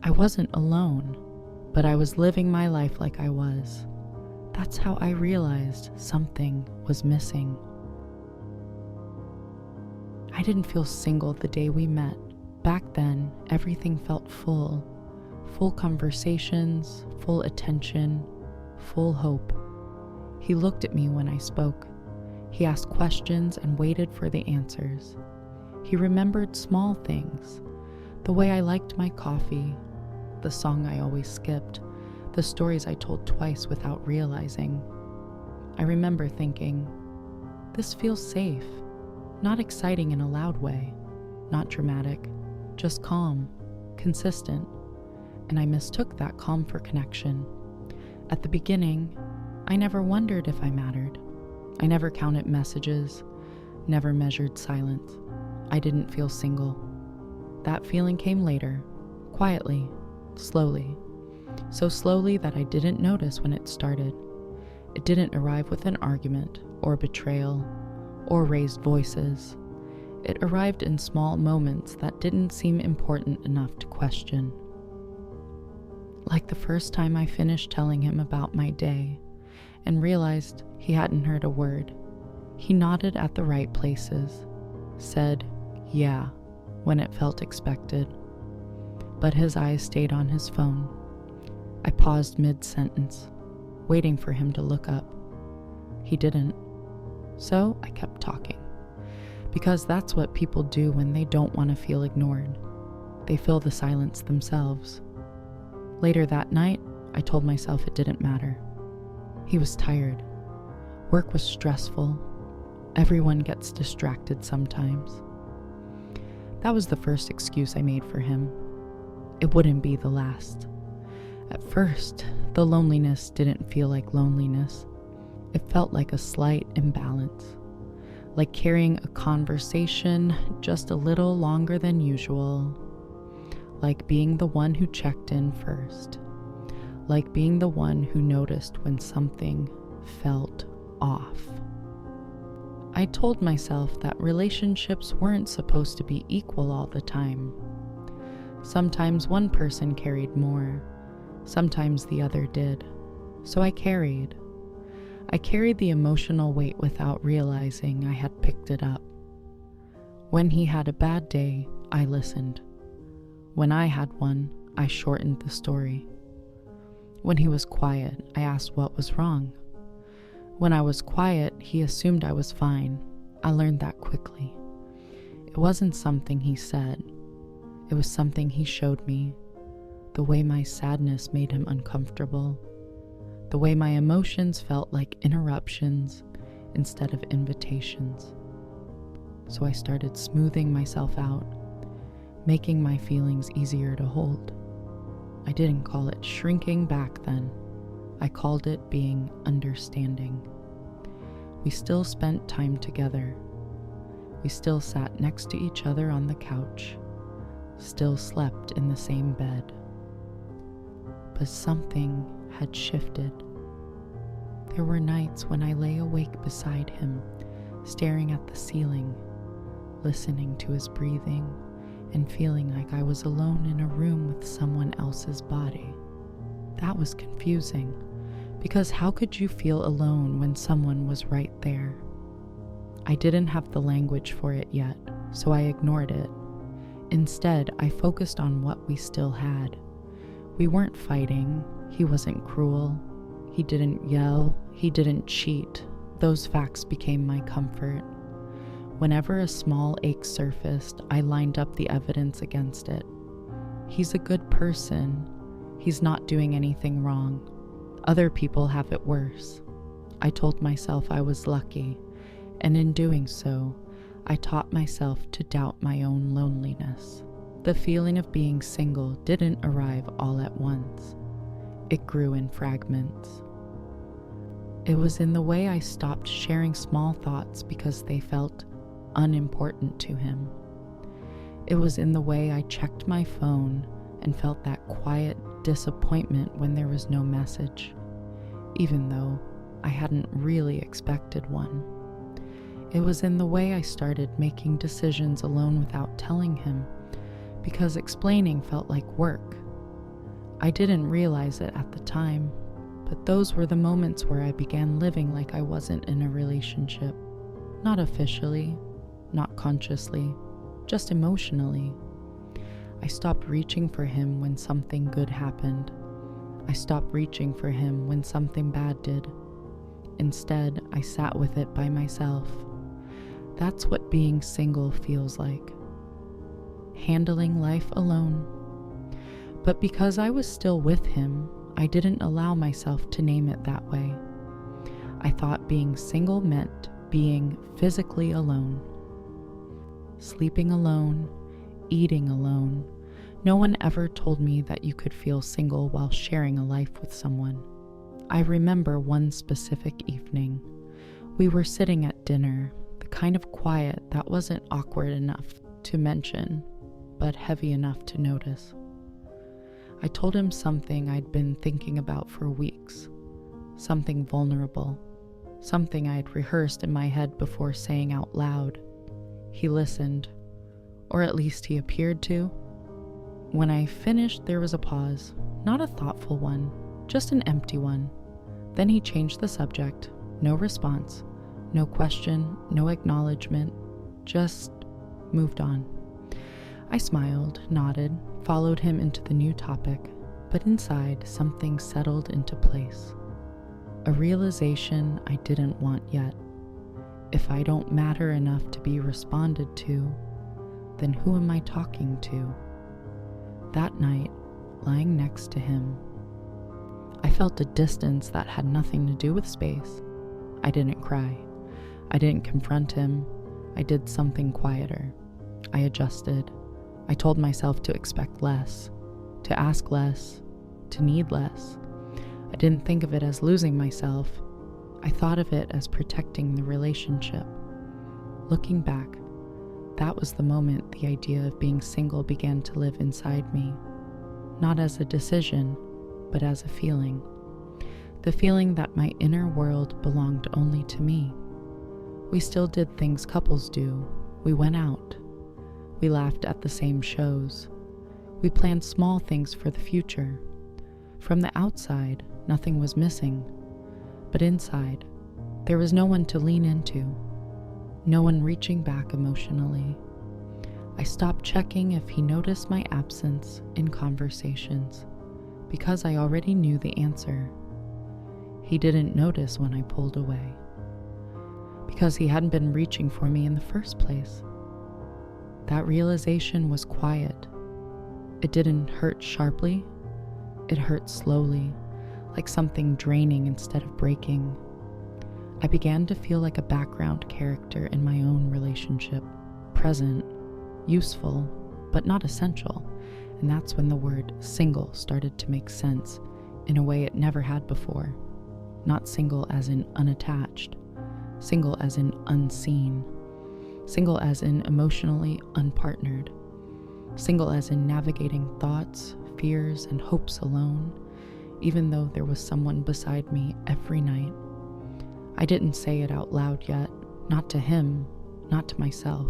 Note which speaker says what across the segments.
Speaker 1: I wasn't alone, but I was living my life like I was. That's how I realized something was missing. I didn't feel single the day we met. Back then, everything felt full. Full conversations, full attention, full hope. He looked at me when I spoke. He asked questions and waited for the answers. He remembered small things, the way I liked my coffee, the song I always skipped, the stories I told twice without realizing. I remember thinking, this feels safe, not exciting in a loud way, not dramatic, just calm, consistent, and I mistook that calm for connection. At the beginning, I never wondered if I mattered. I never counted messages, never measured silence. I didn't feel single. That feeling came later, quietly, slowly. So slowly that I didn't notice when it started. It didn't arrive with an argument, or betrayal, or raised voices. It arrived in small moments that didn't seem important enough to question. Like the first time I finished telling him about my day and realized he hadn't heard a word. He nodded at the right places, said, yeah, when it felt expected, but his eyes stayed on his phone. I paused mid-sentence, waiting for him to look up. He didn't, so I kept talking, because that's what people do when they don't want to feel ignored. They fill the silence themselves. Later that night, I told myself it didn't matter. He was tired. Work was stressful. Everyone gets distracted sometimes. That was the first excuse I made for him. It wouldn't be the last. At first, the loneliness didn't feel like loneliness. It felt like a slight imbalance, like carrying a conversation just a little longer than usual, like being the one who checked in first, like being the one who noticed when something felt off. I told myself that relationships weren't supposed to be equal all the time. Sometimes one person carried more, sometimes the other did. So I carried the emotional weight without realizing I had picked it up. When he had a bad day, I listened. When I had one, I shortened the story. When he was quiet, I asked what was wrong. When I was quiet, he assumed I was fine. I learned that quickly. It wasn't something he said. It was something he showed me. The way my sadness made him uncomfortable. The way my emotions felt like interruptions instead of invitations. So I started smoothing myself out, making my feelings easier to hold. I didn't call it shrinking back then. I called it being understanding. We still spent time together. We still sat next to each other on the couch, still slept in the same bed. But something had shifted. There were nights when I lay awake beside him, staring at the ceiling, listening to his breathing, and feeling like I was alone in a room with someone else's body. That was confusing, because how could you feel alone when someone was right there? I didn't have the language for it yet, so I ignored it. Instead, I focused on what we still had. We weren't fighting. He wasn't cruel. He didn't yell. He didn't cheat. Those facts became my comfort. Whenever a small ache surfaced, I lined up the evidence against it. He's a good person. He's not doing anything wrong. Other people have it worse. I told myself I was lucky, and in doing so, I taught myself to doubt my own loneliness. The feeling of being single didn't arrive all at once. It grew in fragments. It was in the way I stopped sharing small thoughts because they felt unimportant to him. It was in the way I checked my phone and felt that quiet disappointment when there was no message, even though I hadn't really expected one. It was in the way I started making decisions alone without telling him, because explaining felt like work. I didn't realize it at the time, but those were the moments where I began living like I wasn't in a relationship. Not officially, not consciously, just emotionally. I stopped reaching for him when something good happened. I stopped reaching for him when something bad did. Instead, I sat with it by myself. That's what being single feels like. Handling life alone. But because I was still with him, I didn't allow myself to name it that way. I thought being single meant being physically alone. Sleeping alone, eating alone. No one ever told me that you could feel single while sharing a life with someone. I remember one specific evening. We were sitting at dinner, the kind of quiet that wasn't awkward enough to mention, but heavy enough to notice. I told him something I'd been thinking about for weeks, something vulnerable, something I'd rehearsed in my head before saying out loud. He listened, or at least he appeared to. When I finished, there was a pause, not a thoughtful one, just an empty one. Then he changed the subject. No response, no question, no acknowledgement, just moved on. I smiled, nodded, followed him into the new topic, but inside something settled into place. A realization I didn't want yet. If I don't matter enough to be responded to, then who am I talking to? That night, lying next to him, I felt a distance that had nothing to do with space. I didn't cry. I didn't confront him. I did something quieter. I adjusted. I told myself to expect less, to ask less, to need less. I didn't think of it as losing myself. I thought of it as protecting the relationship. Looking back, that was the moment the idea of being single began to live inside me, not as a decision, but as a feeling. The feeling that my inner world belonged only to me. We still did things couples do. We went out. We laughed at the same shows. We planned small things for the future. From the outside, nothing was missing. But inside, there was no one to lean into. No one reaching back emotionally. I stopped checking if he noticed my absence in conversations, because I already knew the answer. He didn't notice when I pulled away, because he hadn't been reaching for me in the first place. That realization was quiet. It didn't hurt sharply. It hurt slowly, like something draining instead of breaking. I began to feel like a background character in my own relationship, present, useful, but not essential. And that's when the word single started to make sense in a way it never had before. Not single as in unattached, single as in unseen, single as in emotionally unpartnered, single as in navigating thoughts, fears, and hopes alone, even though there was someone beside me every night. I didn't say it out loud yet, not to him, not to myself,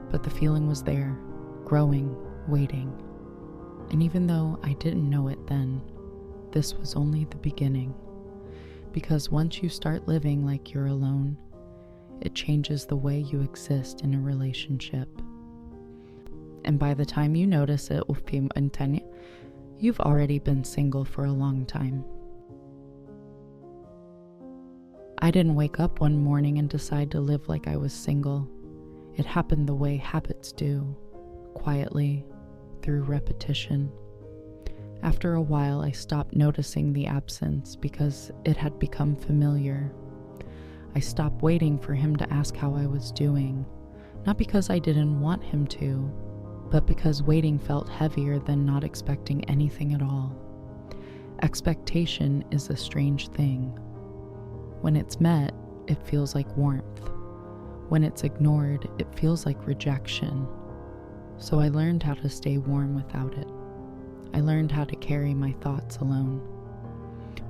Speaker 1: but the feeling was there, growing, waiting. And even though I didn't know it then, this was only the beginning. Because once you start living like you're alone, it changes the way you exist in a relationship. And by the time you notice it, you've already been single for a long time. I didn't wake up one morning and decide to live like I was single. It happened the way habits do, quietly, through repetition. After a while, I stopped noticing the absence because it had become familiar. I stopped waiting for him to ask how I was doing, not because I didn't want him to, but because waiting felt heavier than not expecting anything at all. Expectation is a strange thing. When it's met, it feels like warmth. When it's ignored, it feels like rejection. So I learned how to stay warm without it. I learned how to carry my thoughts alone.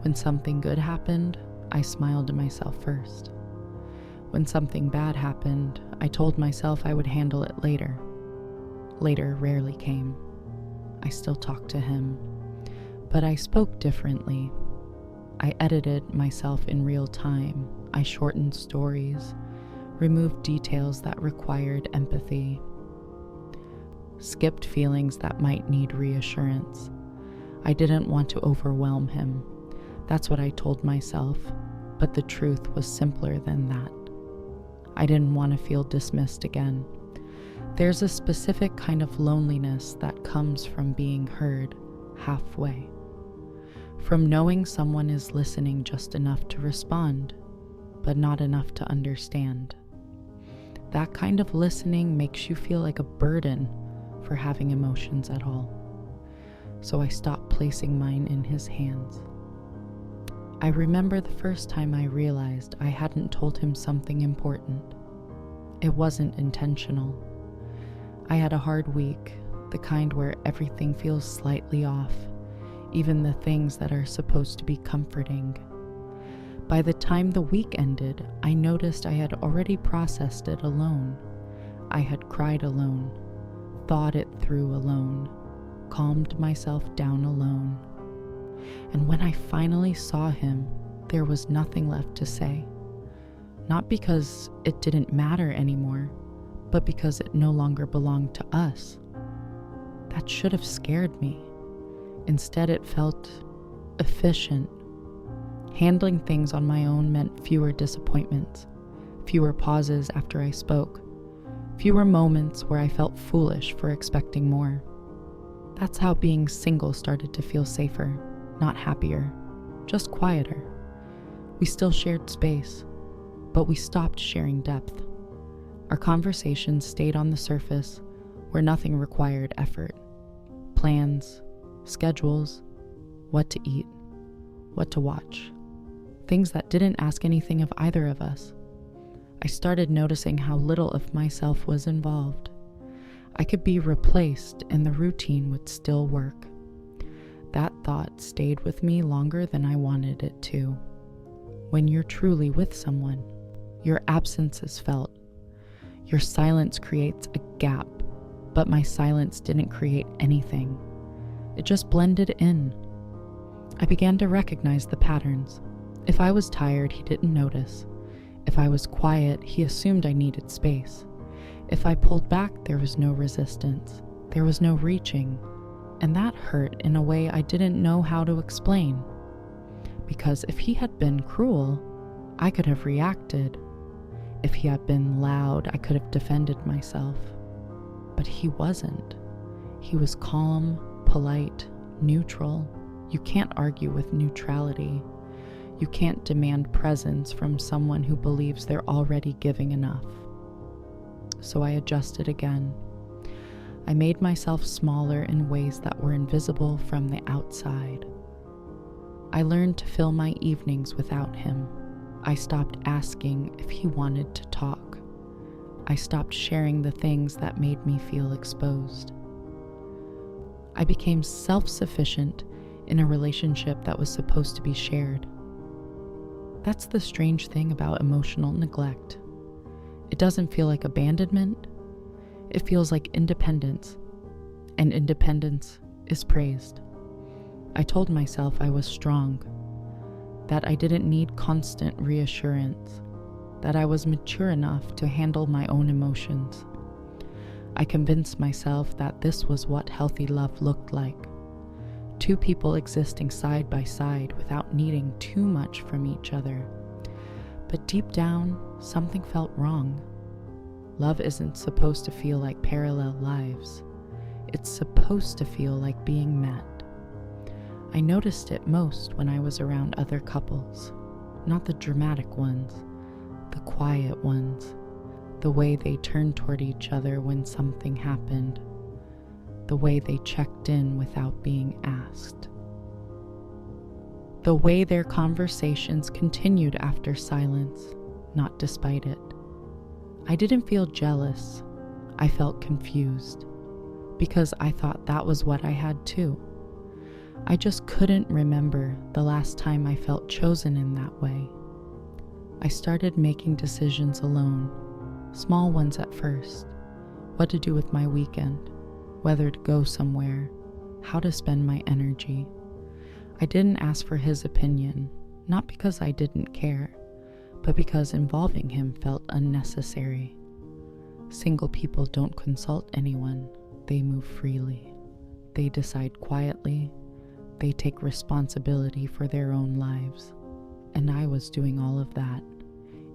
Speaker 1: When something good happened, I smiled to myself first. When something bad happened, I told myself I would handle it later. Later rarely came. I still talked to him. But I spoke differently. I edited myself in real time. I shortened stories, removed details that required empathy, skipped feelings that might need reassurance. I didn't want to overwhelm him. That's what I told myself, but the truth was simpler than that. I didn't want to feel dismissed again. There's a specific kind of loneliness that comes from being heard halfway, from knowing someone is listening just enough to respond, but not enough to understand. That kind of listening makes you feel like a burden for having emotions at all. So I stopped placing mine in his hands. I remember the first time I realized I hadn't told him something important. It wasn't intentional. I had a hard week, the kind where everything feels slightly off, even the things that are supposed to be comforting. By the time the week ended, I noticed I had already processed it alone. I had cried alone, thought it through alone, calmed myself down alone. And when I finally saw him, there was nothing left to say. Not because it didn't matter anymore, but because it no longer belonged to us. That should have scared me. Instead, it felt efficient. Handling things on my own meant fewer disappointments, fewer pauses after I spoke, fewer moments where I felt foolish for expecting more. That's how being single started to feel safer, not happier, just quieter. We still shared space, but we stopped sharing depth. Our conversations stayed on the surface where nothing required effort. Plans, schedules, what to eat, what to watch. Things that didn't ask anything of either of us. I started noticing how little of myself was involved. I could be replaced and the routine would still work. That thought stayed with me longer than I wanted it to. When you're truly with someone, your absence is felt. Your silence creates a gap, but my silence didn't create anything. It just blended in. I began to recognize the patterns. If I was tired, he didn't notice. If I was quiet, he assumed I needed space. If I pulled back, there was no resistance. There was no reaching. And that hurt in a way I didn't know how to explain. Because if he had been cruel, I could have reacted. If he had been loud, I could have defended myself. But he wasn't. He was calm, polite, neutral. You can't argue with neutrality. You can't demand presence from someone who believes they're already giving enough. So I adjusted again. I made myself smaller in ways that were invisible from the outside. I learned to fill my evenings without him. I stopped asking if he wanted to talk. I stopped sharing the things that made me feel exposed. I became self-sufficient in a relationship that was supposed to be shared. That's the strange thing about emotional neglect. It doesn't feel like abandonment. It feels like independence, and independence is praised. I told myself I was strong, that I didn't need constant reassurance, that I was mature enough to handle my own emotions. I convinced myself that this was what healthy love looked like. Two people existing side by side without needing too much from each other. But deep down, something felt wrong. Love isn't supposed to feel like parallel lives. It's supposed to feel like being met. I noticed it most when I was around other couples, not the dramatic ones, the quiet ones, the way they turned toward each other when something happened, the way they checked in without being asked, the way their conversations continued after silence, not despite it. I didn't feel jealous. I felt confused, because I thought that was what I had too. I just couldn't remember the last time I felt chosen in that way. I started making decisions alone, small ones at first. What to do with my weekend, whether to go somewhere, how to spend my energy. I didn't ask for his opinion, not because I didn't care, but because involving him felt unnecessary. Single people don't consult anyone. They move freely. They decide quietly. They take responsibility for their own lives. And I was doing all of that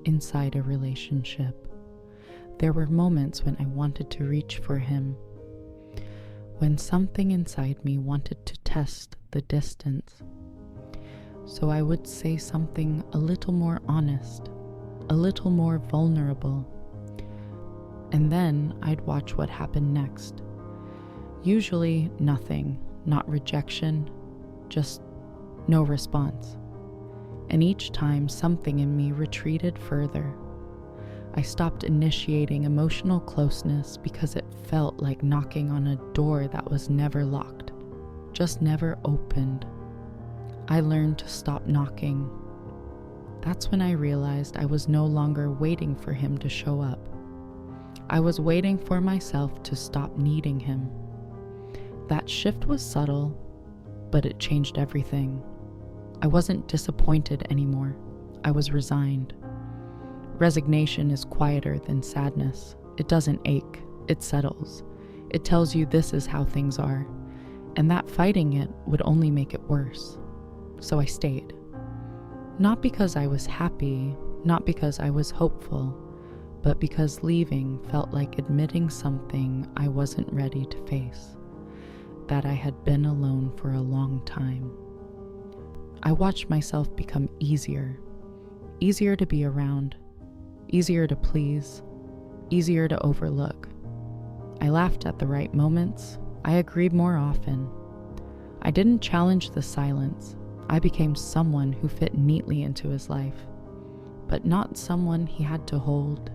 Speaker 1: inside a relationship. There were moments when I wanted to reach for him, when something inside me wanted to test the distance. So I would say something a little more honest, a little more vulnerable, and then I'd watch what happened next. Usually nothing, not rejection, just no response. And each time something in me retreated further. I stopped initiating emotional closeness because it felt like knocking on a door that was never locked, just never opened. I learned to stop knocking. That's when I realized I was no longer waiting for him to show up. I was waiting for myself to stop needing him. That shift was subtle, but it changed everything. I wasn't disappointed anymore. I was resigned. Resignation is quieter than sadness. It doesn't ache. It settles. It tells you this is how things are, and that fighting it would only make it worse. So I stayed. Not because I was happy, not because I was hopeful, but because leaving felt like admitting something I wasn't ready to face, that I had been alone for a long time. I watched myself become easier to be around, easier to please, easier to overlook. I laughed at the right moments. I agreed more often. I didn't challenge the silence. I became someone who fit neatly into his life, but not someone he had to hold.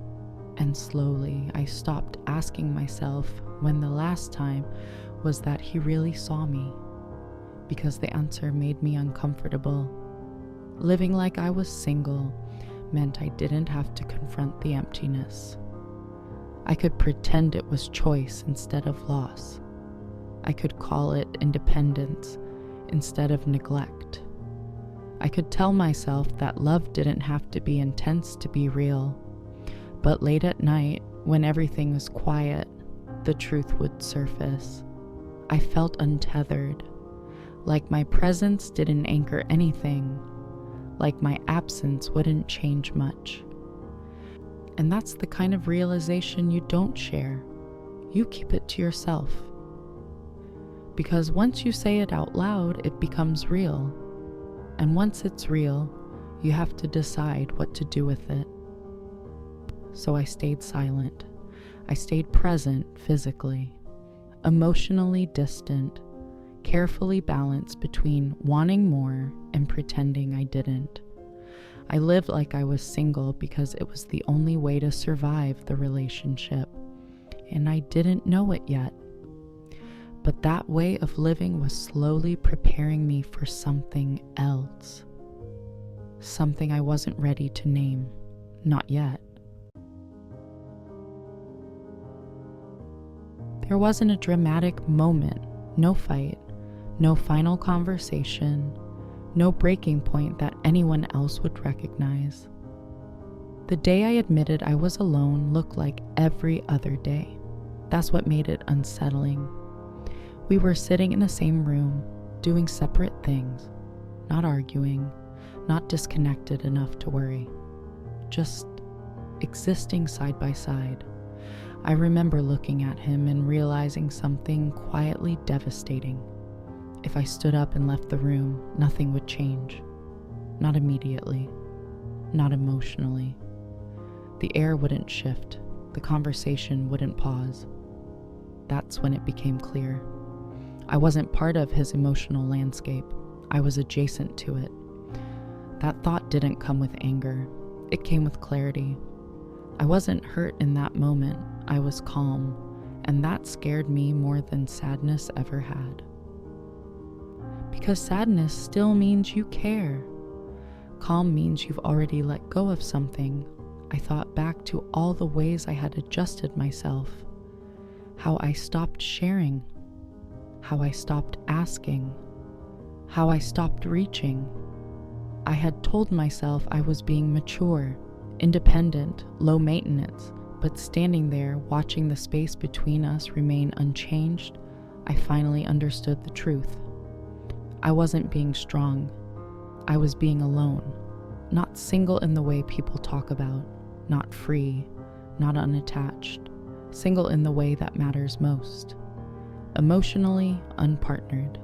Speaker 1: And slowly, I stopped asking myself when the last time was that he really saw me, because the answer made me uncomfortable. Living like I was single meant I didn't have to confront the emptiness. I could pretend it was choice instead of loss. I could call it independence instead of neglect. I could tell myself that love didn't have to be intense to be real. But late at night, when everything was quiet, the truth would surface. I felt untethered, like my presence didn't anchor anything, like my absence wouldn't change much. And that's the kind of realization you don't share. You keep it to yourself. Because once you say it out loud, it becomes real. And once it's real, you have to decide what to do with it. So I stayed silent. I stayed present physically, emotionally distant, carefully balanced between wanting more and pretending I didn't. I lived like I was single because it was the only way to survive the relationship, and I didn't know it yet. But that way of living was slowly preparing me for something else, something I wasn't ready to name, not yet. There wasn't a dramatic moment, no fight, no final conversation, no breaking point that anyone else would recognize. The day I admitted I was alone looked like every other day. That's what made it unsettling. We were sitting in the same room, doing separate things, not arguing, not disconnected enough to worry, just existing side by side. I remember looking at him and realizing something quietly devastating. If I stood up and left the room, nothing would change. Not immediately, not emotionally. The air wouldn't shift, the conversation wouldn't pause. That's when it became clear. I wasn't part of his emotional landscape. I was adjacent to it. That thought didn't come with anger. It came with clarity. I wasn't hurt in that moment. I was calm, and that scared me more than sadness ever had. Because sadness still means you care. Calm means you've already let go of something. I thought back to all the ways I had adjusted myself, how I stopped sharing, how I stopped asking, how I stopped reaching. I had told myself I was being mature, independent, low maintenance, but standing there watching the space between us remain unchanged, I finally understood the truth. I wasn't being strong. I was being alone, not single in the way people talk about, not free, not unattached, single in the way that matters most, emotionally unpartnered.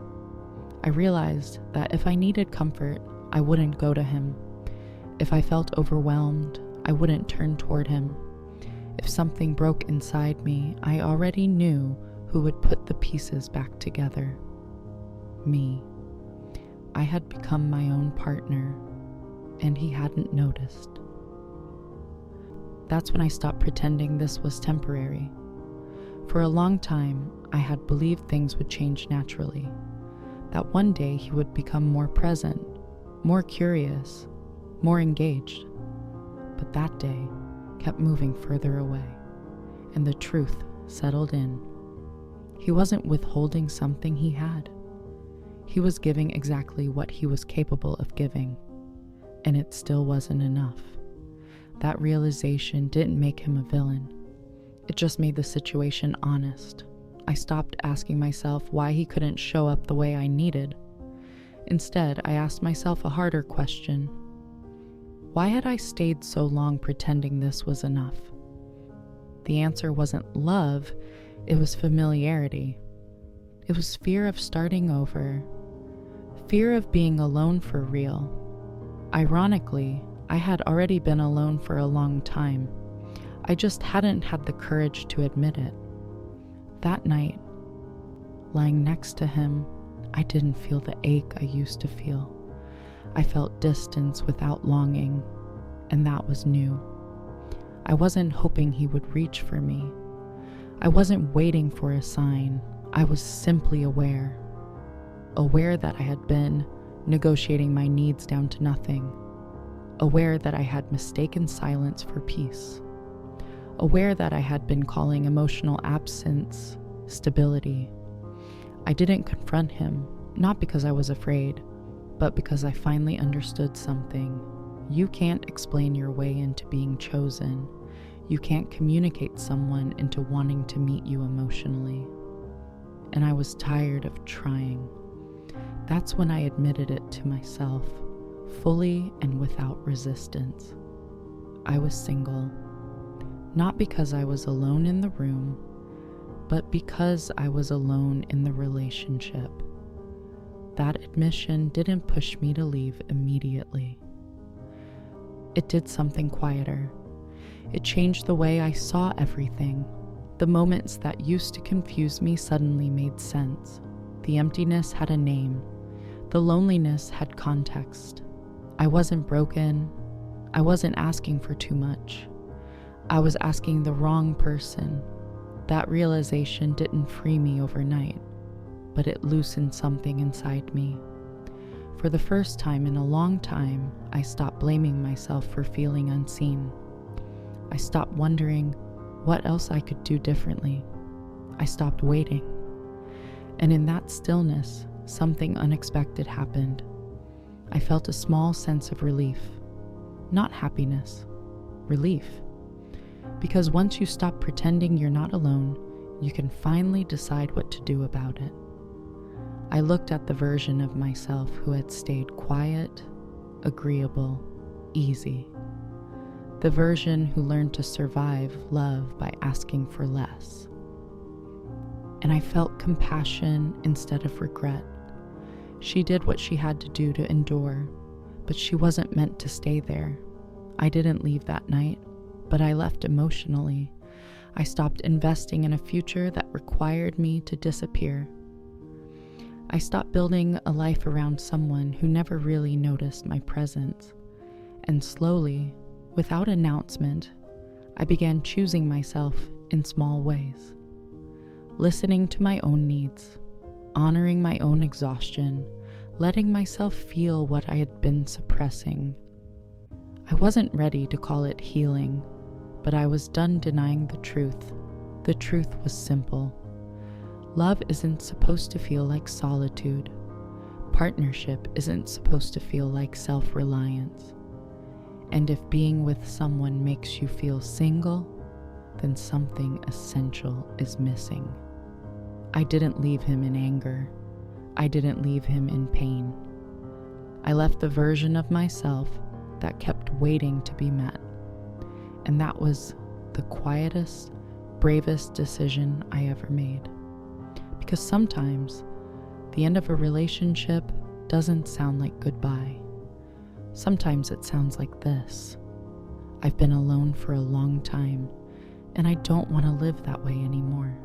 Speaker 1: I realized that if I needed comfort, I wouldn't go to him. If I felt overwhelmed, I wouldn't turn toward him. If something broke inside me, I already knew who would put the pieces back together. Me. I had become my own partner, and he hadn't noticed. That's when I stopped pretending this was temporary. For a long time, I had believed things would change naturally, that one day he would become more present, more curious, more engaged. But that day kept moving further away, and the truth settled in. He wasn't withholding something he had. He was giving exactly what he was capable of giving, and it still wasn't enough. That realization didn't make him a villain. It just made the situation honest. I stopped asking myself why he couldn't show up the way I needed. Instead, I asked myself a harder question. Why had I stayed so long pretending this was enough? The answer wasn't love, it was familiarity. It was fear of starting over, fear of being alone for real. Ironically, I had already been alone for a long time. I just hadn't had the courage to admit it. That night, lying next to him, I didn't feel the ache I used to feel. I felt distance without longing, and that was new. I wasn't hoping he would reach for me. I wasn't waiting for a sign. I was simply aware that I had been negotiating my needs down to nothing, aware that I had mistaken silence for peace, aware that I had been calling emotional absence stability. I didn't confront him, not because I was afraid, but because I finally understood something. You can't explain your way into being chosen. You can't communicate someone into wanting to meet you emotionally. And I was tired of trying. That's when I admitted it to myself, fully and without resistance. I was single, not because I was alone in the room, but because I was alone in the relationship. That admission didn't push me to leave immediately. It did something quieter. It changed the way I saw everything. The moments that used to confuse me suddenly made sense. The emptiness had a name. The loneliness had context. I wasn't broken. I wasn't asking for too much. I was asking the wrong person. That realization didn't free me overnight, but it loosened something inside me. For the first time in a long time, I stopped blaming myself for feeling unseen. I stopped wondering what else I could do differently. I stopped waiting. And in that stillness, something unexpected happened. I felt a small sense of relief. Not happiness, relief. Because once you stop pretending you're not alone, you can finally decide what to do about it. I looked at the version of myself who had stayed quiet, agreeable, easy. The version who learned to survive love by asking for less. And I felt compassion instead of regret. She did what she had to do to endure, but she wasn't meant to stay there. I didn't leave that night, but I left emotionally. I stopped investing in a future that required me to disappear. I stopped building a life around someone who never really noticed my presence. And slowly, without announcement, I began choosing myself in small ways. Listening to my own needs, honoring my own exhaustion, letting myself feel what I had been suppressing. I wasn't ready to call it healing, but I was done denying the truth. The truth was simple. Love isn't supposed to feel like solitude. Partnership isn't supposed to feel like self-reliance. And if being with someone makes you feel single, then something essential is missing. I didn't leave him in anger. I didn't leave him in pain. I left the version of myself that kept waiting to be met. And that was the quietest, bravest decision I ever made. Because sometimes the end of a relationship doesn't sound like goodbye. Sometimes it sounds like this: I've been alone for a long time, and I don't want to live that way anymore.